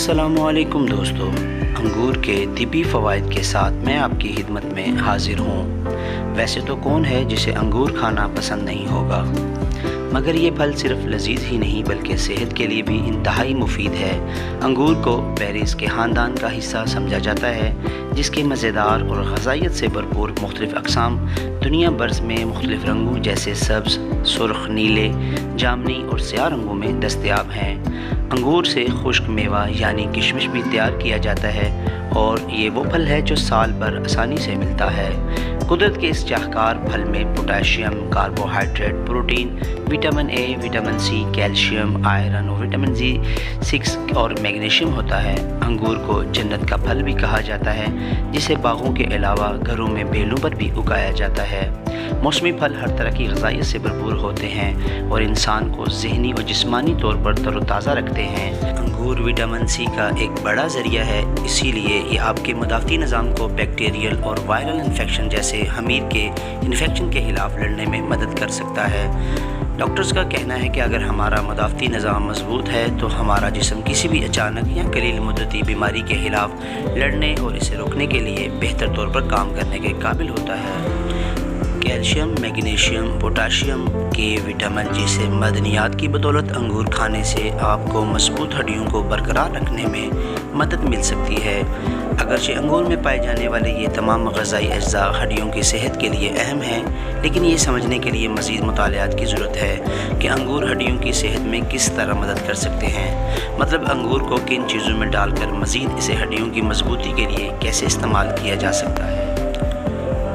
अस्सलामु अलैकुम दोस्तों, अंगूर के तिब्बी फ़वाइद के साथ मैं आपकी खिदमत में हाज़िर हूँ। वैसे तो कौन है जिसे अंगूर खाना पसंद नहीं होगा, मगर ये फल सिर्फ लजीज ही नहीं बल्कि सेहत के लिए भी इंतहाई मुफीद है। अंगूर को बेरीज़ के ख़ानदान का हिस्सा समझा जाता है, जिसके मज़ेदार और ग़ज़ाइयत से भरपूर मुख्तलिफ़ अक़साम दुनिया भर में मुख्तलिफ़ रंगों जैसे सब्ज़, सुर्ख, नीले, जामनी और स्याह रंगों में दस्तयाब हैं। अंगूर से खुश्क मेवा यानी किशमिश भी तैयार किया जाता है और ये वो फल है जो साल भर आसानी से मिलता है। कुदरत के इस शाहकार फल में potassium, carbohydrate, protein, vitamin A, vitamin C, calcium, iron और विटामिन B6 और मैग्नीशियम होता है। अंगूर को जन्नत का फल भी कहा जाता है, जिसे बागों के अलावा घरों में बेलों पर भी उगाया जाता है। मौसमी फल हर तरह की ग़ज़ाइयत से भरपूर होते हैं और इंसान को ज़हनी और जिस्मानी तौर पर तरोताज़ा रखते हैं। अंगूर विटामिन सी का एक बड़ा ज़रिया है, इसीलिए ये आपके मदाफ़ती निज़ाम को बैक्टीरियल और वायरल इन्फेक्शन जैसे हमीर के इन्फेक्शन के ख़िलाफ़ लड़ने में मदद कर सकता है। डॉक्टर्स का कहना है कि अगर हमारा मदाफ़ती निज़ाम मजबूत है तो हमारा जिस्म किसी भी अचानक या कलील मुद्दती बीमारी के ख़िलाफ़ लड़ने और इसे रोकने के लिए बेहतर तौर पर काम करने के काबिल होता है। कैल्शियम, मैग्नीशियम, पोटाशियम के विटामिन जैसे मदनियात की बदौलत अंगूर खाने से आपको मजबूत हड्डियों को बरकरार रखने में मदद मिल सकती है। अगरचे अंगूर में पाए जाने वाले ये तमाम ग़ज़ाई अज्जा हड्डियों की सेहत के लिए अहम हैं, लेकिन ये समझने के लिए मज़ीद मुतालियात की ज़रूरत है कि अंगूर हड्डियों की सेहत में किस तरह मदद कर सकते हैं। मतलब अंगूर को किन चीज़ों में डालकर मज़ीद इसे हड्डियों की मजबूती के लिए कैसे इस्तेमाल किया जा सकता है।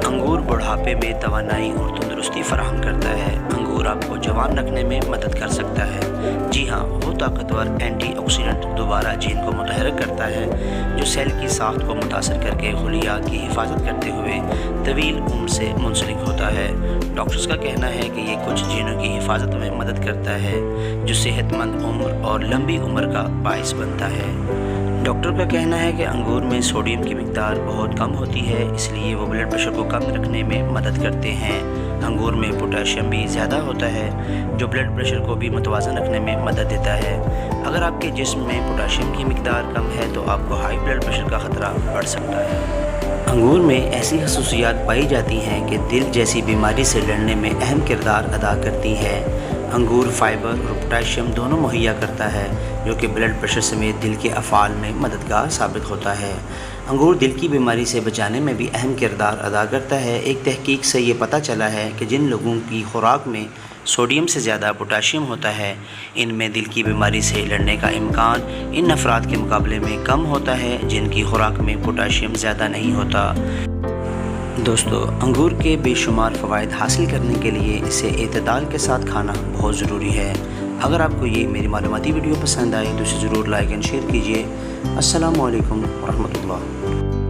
अंगूर बुढ़ापे में तवानाई और तंदुरुस्ती फराहम करता है। अंगूर आपको जवान रखने में मदद कर सकता है। जी हाँ, वो ताकतवर एंटीऑक्सीडेंट दोबारा जीन को मुतहर्रिक करता है, जो सेल की साख्त को मुतासर करके खुलिया की हिफाजत करते हुए तवील उम्र से मुंसलिक होता है। डॉक्टर्स का कहना है कि ये कुछ जीनों की हिफाजत में मदद करता है, जो सेहतमंद उम्र और लंबी उम्र का बाइस बनता है। डॉक्टर का कहना है कि अंगूर में सोडियम की मिकदार बहुत कम होती है, इसलिए वो ब्लड प्रेशर को कम रखने में मदद करते हैं। अंगूर में पोटाशियम भी ज़्यादा होता है, जो ब्लड प्रेशर को भी मुतवाज़न रखने में मदद देता है। अगर आपके जिस्म में पोटाशियम की मिकदार कम है तो आपको हाई ब्लड प्रेशर का ख़तरा बढ़ सकता है। अंगूर में ऐसी खसूसियात पाई जाती हैं कि दिल जैसी बीमारी से लड़ने में अहम किरदार अदा करती है। अंगूर फाइबर और पोटाशियम दोनों मुहैया करता है, जो कि ब्लड प्रेशर समेत दिल के अफ़ाल में मददगार साबित होता है। अंगूर दिल की बीमारी से बचाने में भी अहम किरदार अदा करता है। एक तहकीक से ये पता चला है कि जिन लोगों की खुराक में सोडियम से ज़्यादा पोटाशियम होता है, इनमें दिल की बीमारी से लड़ने का इम्कान इन अफराद के मुकाबले में कम होता है जिनकी खुराक में पोटाशियम ज़्यादा नहीं होता। दोस्तों, अंगूर के बेशुमार फ़वाइद हासिल करने के लिए इसे एतदाल के साथ खाना बहुत ज़रूरी है। अगर आपको ये मेरी मालूमाती वीडियो पसंद आई तो इसे ज़रूर लाइक एंड शेयर कीजिए। अस्सलामु अलैकुम व रहमतुल्लाह।